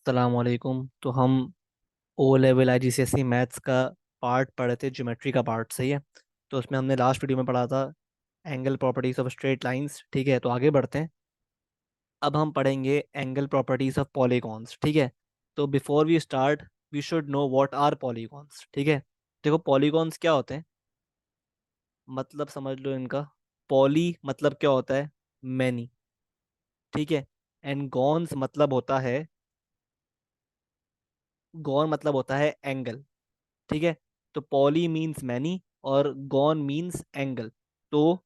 अस्सलामुअलैकुम। तो हम ओ लेवल IGCSE मैथ्स का पार्ट पढ़े थे, ज्योमेट्री का पार्ट। सही है। तो उसमें हमने लास्ट वीडियो में पढ़ा था angle properties of straight lines. ठीक है, तो आगे बढ़ते हैं। अब हम पढ़ेंगे एंगल प्रॉपर्टीज ऑफ पॉलीगॉन्स। ठीक है। तो before we start we should know what are polygons. ठीक है। देखो, पॉलीगॉन्स क्या होते हैं, मतलब समझ लो इनका। पॉली मतलब क्या होता है, मैनी। ठीक है। एंड गॉन्स मतलब होता है, गॉन मतलब होता है एंगल। ठीक है। तो पॉली मीन्स मैनी और गॉन मीन्स एंगल। तो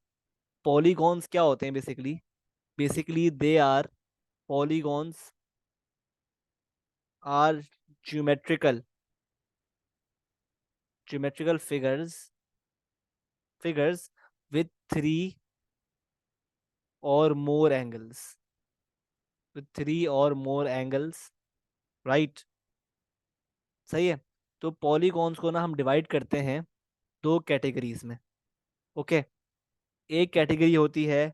पॉलीगॉन्स क्या होते हैं basically? Basically they are, polygons are geometrical geometrical figures with three और मोर एंगल्स, विथ थ्री और मोर एंगल्स। राइट। सही है। तो पॉलीगॉन्स को ना हम डिवाइड करते हैं दो कैटेगरीज में। ओके। एक कैटेगरी होती है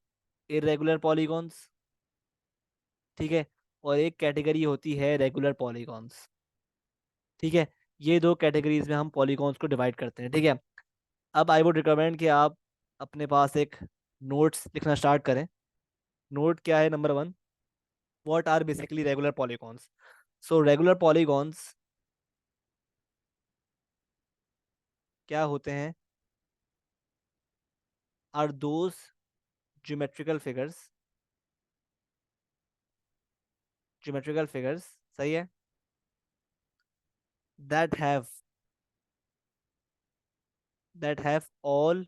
इरेगुलर पॉलीगॉन्स। ठीक है। और एक कैटेगरी होती है रेगुलर पॉलीगॉन्स। ठीक है। ये दो कैटेगरीज में हम पॉलीगॉन्स को डिवाइड करते हैं। ठीक है। अब आई वुड रिकमेंड कि आप अपने पास एक नोट्स लिखना स्टार्ट करें। नोट क्या है? Number one, what are basically regular polygons? So regular polygons क्या होते हैं? Are those geometrical figures, geometrical figures, सही है, that have that have all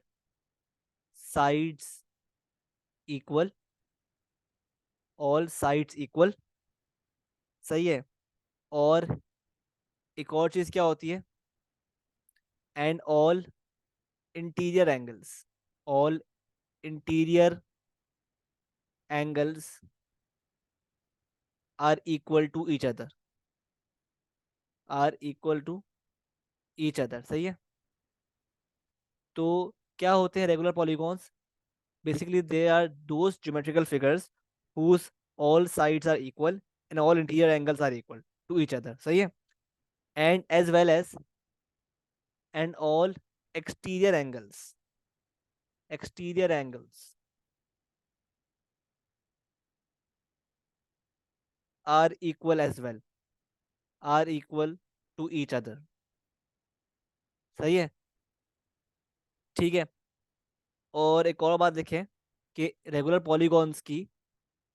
sides equal, all sides equal. सही है। और एक और चीज क्या होती है? And all interior angles, all interior angles are equal to each other, are equal to each other. सही है। तो क्या होते हैं regular polygons? Basically they are those geometrical figures whose all sides are equal and all interior angles are equal to each other. सही है। And as well as and all exterior angles, exterior angles are equal as well, are equal to each other. सही है। ठीक है। और एक और बात देखें कि रेगुलर पॉलीगॉन्स की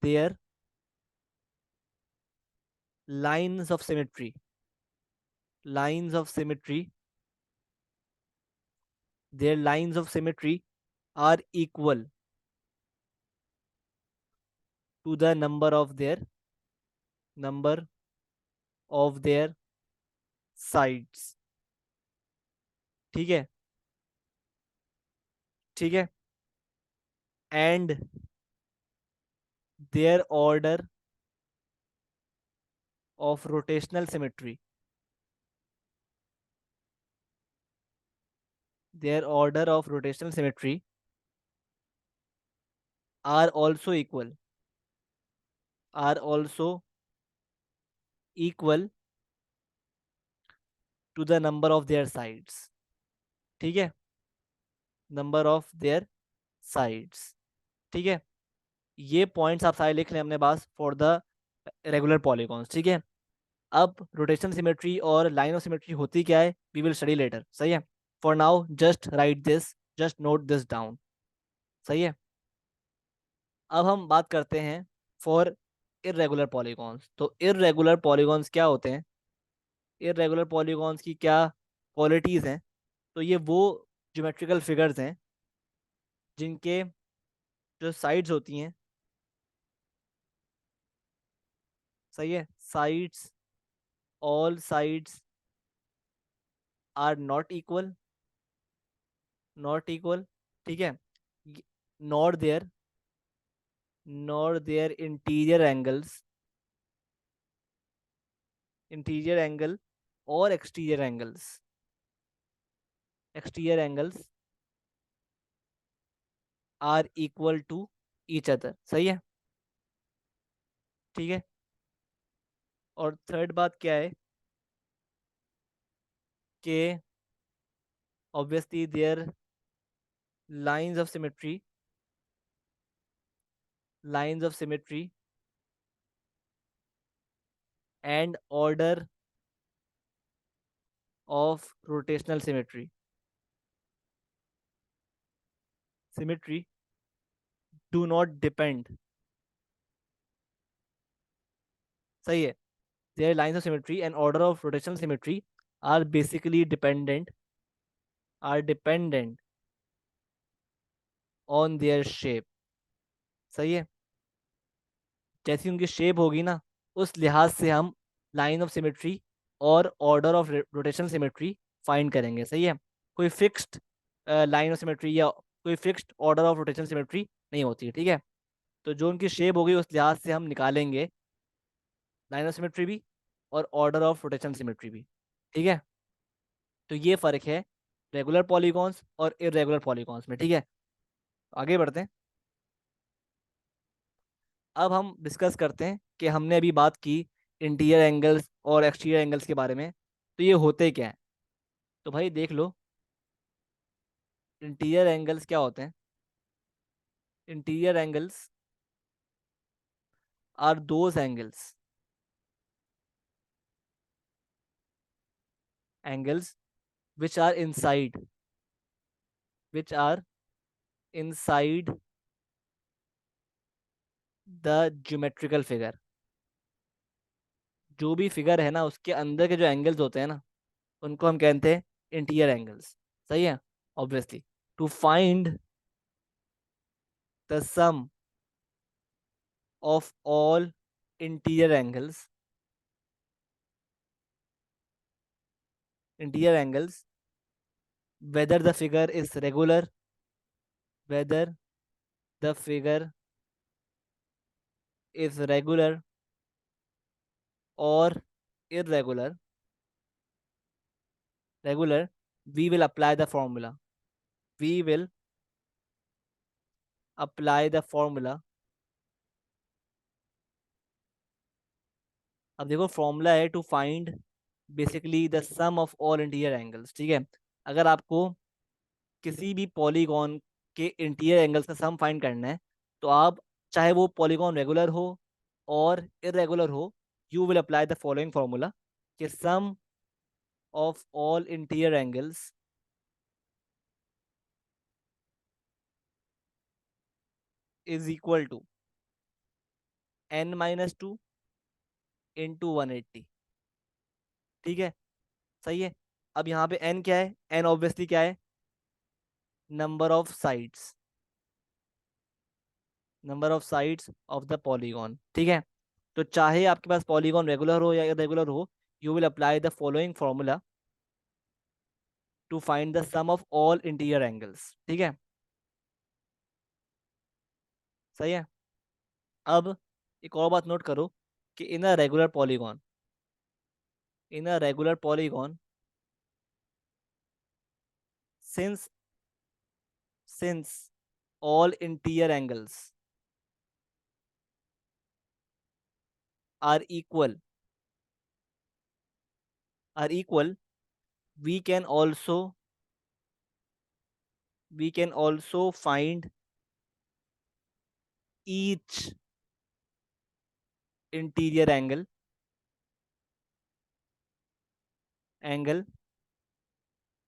their lines of symmetry, lines of symmetry, their lines of symmetry are equal to the number of their sides. ठीक है। ठीक है। And their order of rotational symmetry, their order of rotational symmetry are also equal, are also equal to the number of their sides. ठीक है। Number of their sides. ठीक है। ये points आप सारे लिख लें अपने पास फॉर द रेगुलर पॉलीगॉन्स। ठीक है। अब रोटेशन सिमेट्री और लाइन ऑफ सिमेट्री होती क्या है, वी विल स्टडी लेटर। सही है। For now just right this, just note this down. सही है। अब हम बात करते हैं फॉर इरेगुलर पॉलीगॉन्स। तो इरेगुलर पॉलीगॉन्स क्या होते हैं? इरेगुलर पॉलीगॉन्स की क्या क्वालिटीज हैं? तो ये वो ज्योमेट्रिकल फिगर्स हैं जिनके जो साइड्स होती हैं, सही है, sides, all sides are not equal, not equal. ठीक है। Not there, not there interior angles, interior angle और exterior angles, exterior angles are equal to each other. सही है। ठीक है। और थर्ड बात क्या है कि obviously their lines of symmetry, lines of symmetry and order of rotational symmetry, symmetry do not depend, सही है, their lines of symmetry and order of rotational symmetry are basically dependent, are dependent on their shape, सही है। जैसी उनकी shape होगी ना, उस लिहाज से हम लाइन ऑफ सिमेट्री और order of rotational symmetry find करेंगे, सही है। कोई फिक्स्ड लाइन ऑफ सिमेट्री या कोई fixed order of rotational symmetry नहीं होती है, ठीक है। तो जो उनकी शेप होगी उस लिहाज से हम निकालेंगे लाइन ऑफ सिमेट्री भी और ऑर्डर ऑफ रोटेशनल सिमेट्री भी, ठीक है। तो ये फर्क है रेगुलर पॉलीगॉन्स और इरेगुलर पॉलीगॉन्स में, ठीक है। आगे बढ़ते हैं। अब हम डिस्कस करते हैं कि हमने अभी बात की इंटीरियर एंगल्स और एक्सटीरियर एंगल्स के बारे में, तो ये होते क्या हैं। तो भाई देख लो, इंटीरियर एंगल्स क्या होते हैं। Interior angles are those angles, angles which are inside, which are inside the geometrical figure. जो भी फिगर है ना उसके अंदर के जो एंगल्स होते हैं ना, उनको हम कहते हैं इंटीरियर एंगल्स, सही है। Obviously to find the sum of all interior angles, interior angles, whether the figure is regular, whether the figure is regular or irregular, regular, we will apply the formula, we will apply the formula। अब देखो formula है to find basically the sum of all interior angles, ठीक है। अगर आपको किसी भी polygon के इंटीरियर एंगल्स का सम फाइंड करना है, तो आप चाहे वो पॉलीगॉन रेगुलर हो और इरेगुलर हो, you will apply the following formula कि sum of all interior angles is equal to n-2 into 180, ठीक है, सही है। अब यहाँ पे n क्या है, n ऑब्वियसली क्या है, number of sides, number of sides of the polygon, ठीक है। तो चाहे आपके पास पॉलीगॉन रेगुलर हो या इरेगुलर हो, you will apply the following formula to find the sum of all interior angles, ठीक है, सही है। अब एक और बात नोट करो कि in a regular polygon, in a regular polygon, since since all interior angles are equal, are equal, we can also, we can also find each interior angle, angle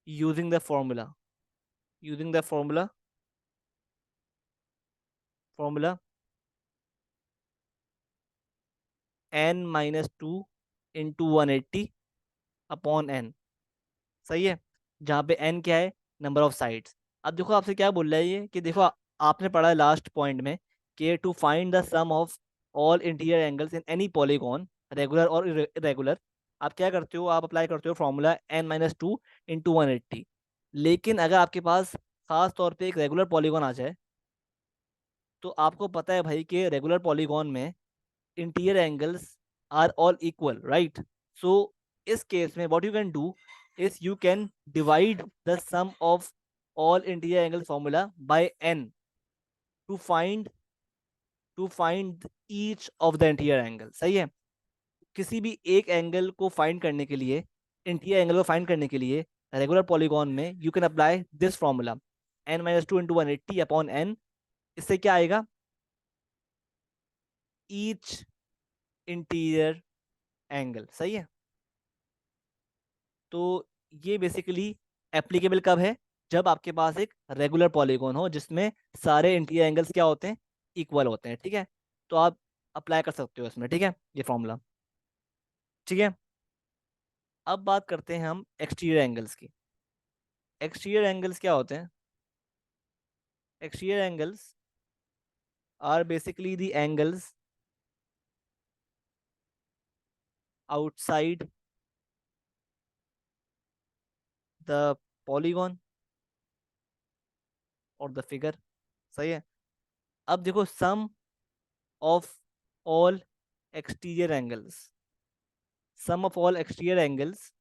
using the formula, using the formula, formula n-2 into 180 upon n, सही है। जहाँ पे n क्या है, number of sides. अब देखो आपसे क्या बोल रहा है ये कि देखो आपने पढ़ा है लास्ट पॉइंट में कि to find the sum of all interior angles in any polygon regular और इरेगुलर, आप क्या करते हो, आप अप्लाई करते हो फॉर्मूला n-2 इंटू 180। लेकिन अगर आपके पास खास तौर पे एक रेगुलर पॉलीगॉन आ जाए, तो आपको पता है भाई कि रेगुलर पॉलीगॉन में interior angles are all equal, right. So इस केस में what you can do is you can divide the sum of all interior angle formula by n to find, to find each of the interior angle, सही है। किसी भी एक angle को find करने के लिए, इंटीरियर एंगल को फाइंड करने के लिए रेगुलर पॉलीगॉन में you can apply this formula, n-2 × 180/n। इससे क्या आएगा, ईच इंटीरियर एंगल, सही है। तो ये बेसिकली एप्लीकेबल कब है, जब आपके पास एक रेगुलर पॉलीगॉन हो जिसमें सारे इंटीरियर एंगल्स क्या होते हैं, इक्वल होते हैं, ठीक है। तो आप अप्लाई कर सकते हो इसमें, ठीक है, ये फॉर्मूला, ठीक है। अब बात करते हैं हम एक्सटीरियर एंगल्स की। एक्सटीरियर एंगल्स क्या होते हैं? Exterior angles are basically the angles outside the polygon और द फिगर, सही है। अब देखो, sum of all exterior angles, sum of all exterior angles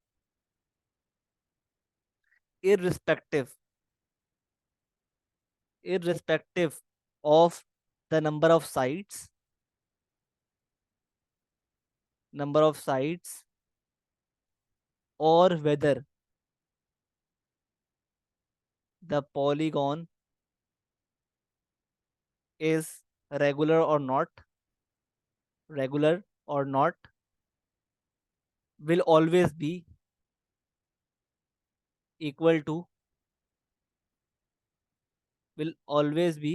irrespective irrespective of the number of sides or whether the polygon is regular or not, regular or not, will always be equal to, will always be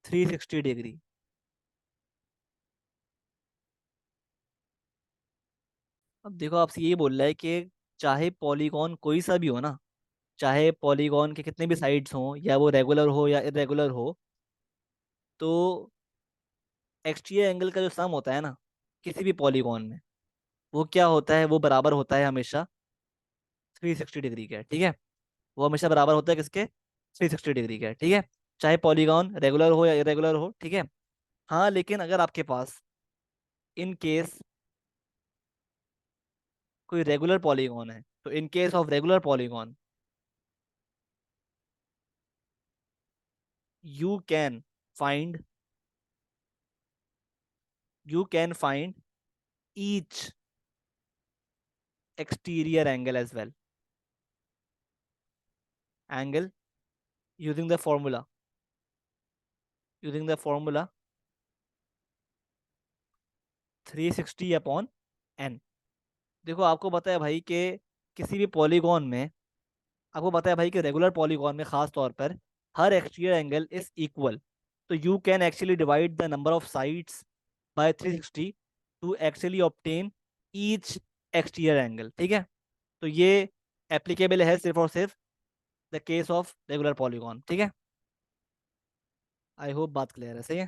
360 degree. अब देखो, आपसे यही बोल रहा है कि चाहे polygon कोई सा भी हो ना, चाहे पॉलीगॉन के कितने भी साइड्स हों या वो रेगुलर हो या इरेगुलर हो, तो एक्सटीरियर एंगल का जो सम होता है ना किसी भी पॉलीगॉन में, वो क्या होता है, वो बराबर होता है हमेशा 360 डिग्री का, ठीक है। वो हमेशा बराबर होता है किसके, 360 डिग्री का, ठीक है। चाहे पॉलीगॉन रेगुलर हो या इरेगुलर हो, ठीक है। हाँ, लेकिन अगर आपके पास इन केस कोई रेगुलर पॉलीगॉन है, तो in case of regular polygon you can find you can find each exterior angle as well, angle using the formula, using the formula 360/n। देखो, आपको पता है भाई कि किसी भी पॉलीगॉन में, आपको पता है भाई कि रेगुलर पॉलीगॉन में खास तौर पर हर एक्सटीरियर एंगल इज इक्वल। तो you can actually divide the number of sides by 360 to actually obtain each exterior angle, ठीक है। तो ये एप्लीकेबल है सिर्फ और सिर्फ the case of regular polygon, ठीक है। आई होप बात क्लियर है, सही है।